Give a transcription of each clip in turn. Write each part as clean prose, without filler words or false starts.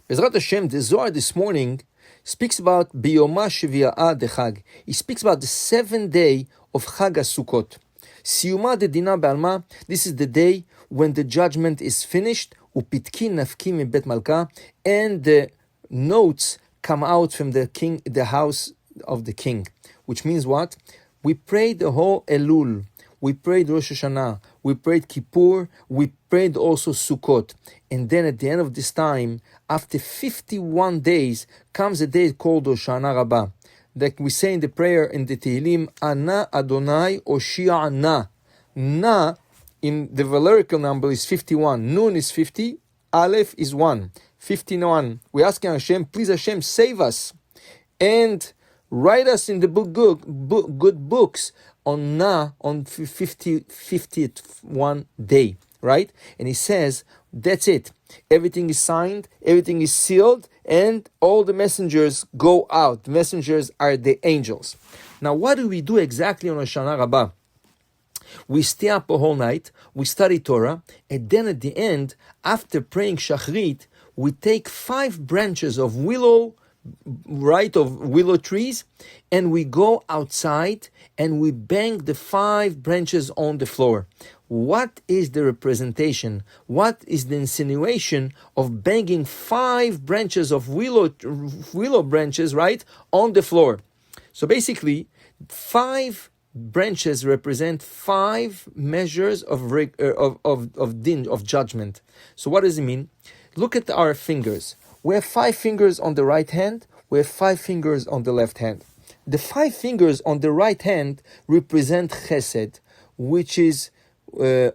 Bezrat Hashem, the Zohar this morning speaks about Biyoma Shevi'ah de Chag. He speaks about the 7th day of Chag HaSukkot. Siyuma de Dina B'alma, this is the day when the judgment is finished, Upitkin Nafkim in Bet Malka, and the notes come out from the king, the house of the king. Which means what? We prayed the whole Elul. We prayed Rosh Hashanah, we prayed Kippur, we prayed also Sukkot. And then at the end of this time, after 51 days, comes a day called Hoshana Rabbah. Like we say in the prayer in the Tehillim, Ana Adonai Oshia Na. Na, in the Valerical number, is 51. Nun is 50, Aleph is 1. 51. We're asking Hashem, please Hashem, save us. And write us in the good books on Na, on 50th one day, right? And he says, that's it. Everything is signed, everything is sealed, and all the messengers go out. The messengers are the angels. Now, what do we do exactly on Hoshana Rabbah? We stay up a whole night, we study Torah, and then at the end, after praying Shachrit, we take 5 branches of willow, right, of willow trees, and we go outside and we bang the 5 branches on the floor. What is the representation? What is the insinuation of banging 5 branches of willow branches, right, on the floor? So basically, 5 branches represent 5 measures of din, of judgment. So what does it mean? Look at our fingers. We have 5 fingers on the right hand. We have 5 fingers on the left hand. The 5 fingers on the right hand represent chesed, which is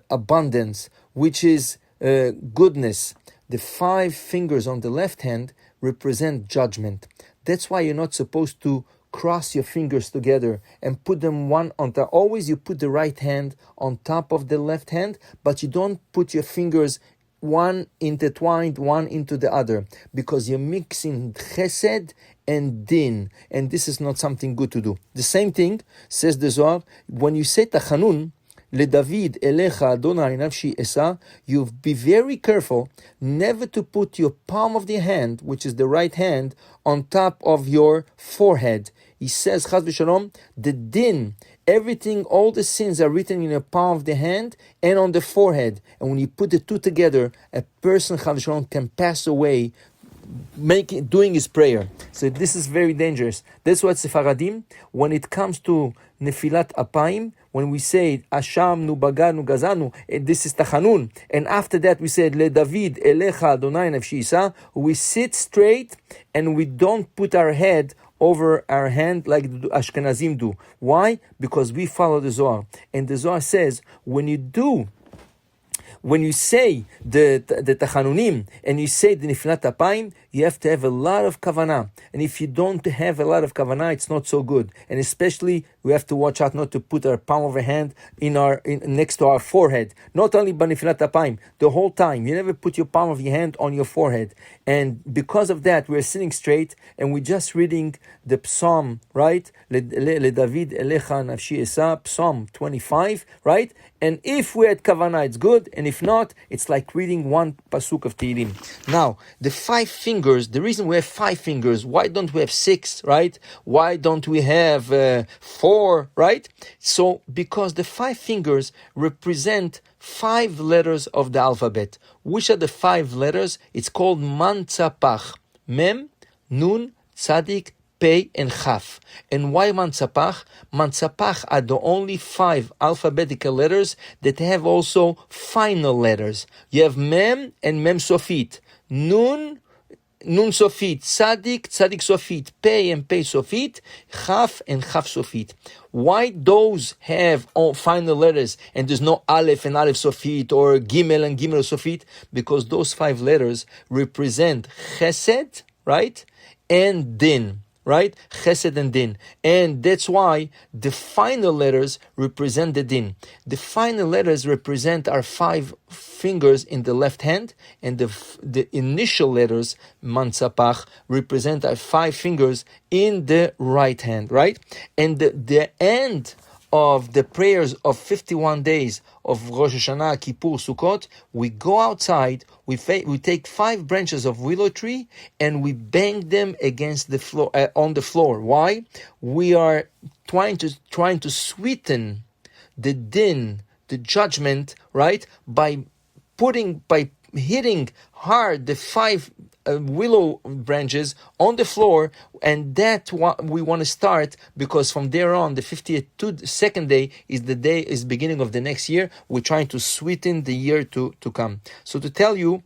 abundance, which is goodness. The 5 fingers on the left hand represent judgment. That's why you're not supposed to cross your fingers together and put them one on top. Always you put the right hand on top of the left hand, but you don't put your fingers one intertwined, one into the other, because you're mixing chesed and din, and this is not something good to do. The same thing, says the Zohar, when you say Tachanun, LeDavid Elecha Adonai Nafshi Esa, you be very careful never to put your palm of the hand, which is the right hand, on top of your forehead. He says, Chaz v'shalom, the din, everything, all the sins are written in the palm of the hand and on the forehead. And when you put the two together, a person, Chaz v'shalom, can pass away doing his prayer. So this is very dangerous. That's why Sephardim, when it comes to Nefilat Apayim, when we say Asham nu baganu gazanu, this is Tachanun, and after that we said Le David Elecha Adonai Nafshi Isa, we sit straight and we don't put our head over our hand like the Ashkenazim do. Why? Because we follow the Zohar, and the Zohar says when you say the Tachanunim and you say the Nifilat Apayim, you have to have a lot of kavanah. And if you don't have a lot of kavanah, it's not so good. And especially, we have to watch out not to put our palm of our hand next to our forehead. Not only by Nifilat Apayim, the whole time. You never put your palm of your hand on your forehead. And because of that, we're sitting straight and we're just reading the Psalm, right? Le David Elecha Nafshi Esa, Psalm 25, right? And if we had kavanah, it's good. And if not, it's like reading one pasuk of Tehillim. Now, the 5 fingers, the reason we have 5 fingers, why don't we have 6, right? Why don't we have 4, right? So, because the 5 fingers represent 5 letters of the alphabet. Which are the 5 letters? It's called Mantzapach. Mem, Nun, Tzadik, Pei, and Chaf. And why Mantzapach? Mantzapach are the only 5 alphabetical letters that have also final letters. You have Mem and Mem Sofit. Nun Sofit. Tzadik Sofit. Pei and Pei Sofit. Chaf and Chaf Sofit. Why those have all final letters and there's no Aleph and Aleph Sofit or Gimel and Gimel Sofit? Because those 5 letters represent Chesed, right? And Din. Right? Chesed and Din. And that's why the final letters represent the Din. The final letters represent our 5 fingers in the left hand, and the initial letters, Mantzapach, represent our 5 fingers in the right hand, right? And the end of the prayers of 51 days of Rosh Hashanah, Kippur, Sukkot, we go outside, we take 5 branches of willow tree and we bang them against the floor, on the floor. Why? We are trying to sweeten the din, the judgment, right? By hitting hard the 5 willow branches on the floor, and that's what we want to start, because from there on, the 52nd day is beginning of the next year. We're trying to sweeten the year to come. So to tell you,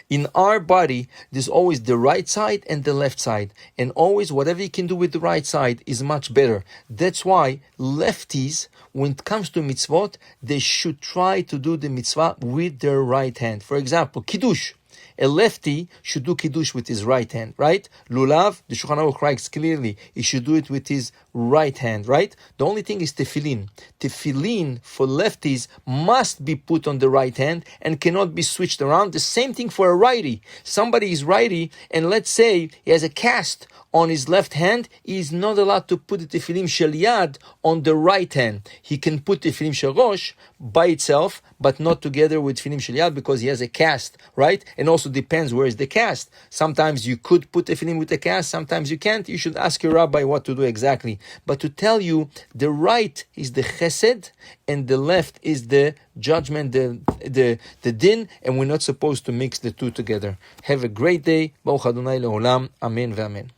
in our body, there's always the right side and the left side. And always whatever you can do with the right side is much better. That's why lefties, when it comes to mitzvot, they should try to do the mitzvah with their right hand. For example, Kiddush. A lefty should do Kiddush with his right hand, right? Lulav, the Shulchan Aruch writes clearly, he should do it with his right hand, right? The only thing is tefillin. Tefillin for lefties must be put on the right hand and cannot be switched around. The same thing for a righty. Somebody is righty, and let's say he has a cast on his left hand, he is not allowed to put the tefillin shel yad on the right hand. He can put tefillin shel rosh by itself, but not together with tefillin shel yad, because he has a cast, right? And also depends where is the cast. Sometimes you could put tefillin with a cast, sometimes you can't. You should ask your rabbi what to do exactly. But to tell you, the right is the chesed and the left is the judgment, the din, and we're not supposed to mix the two together. Have a great day. Baruch Adonai leolam. Amen ve'amen.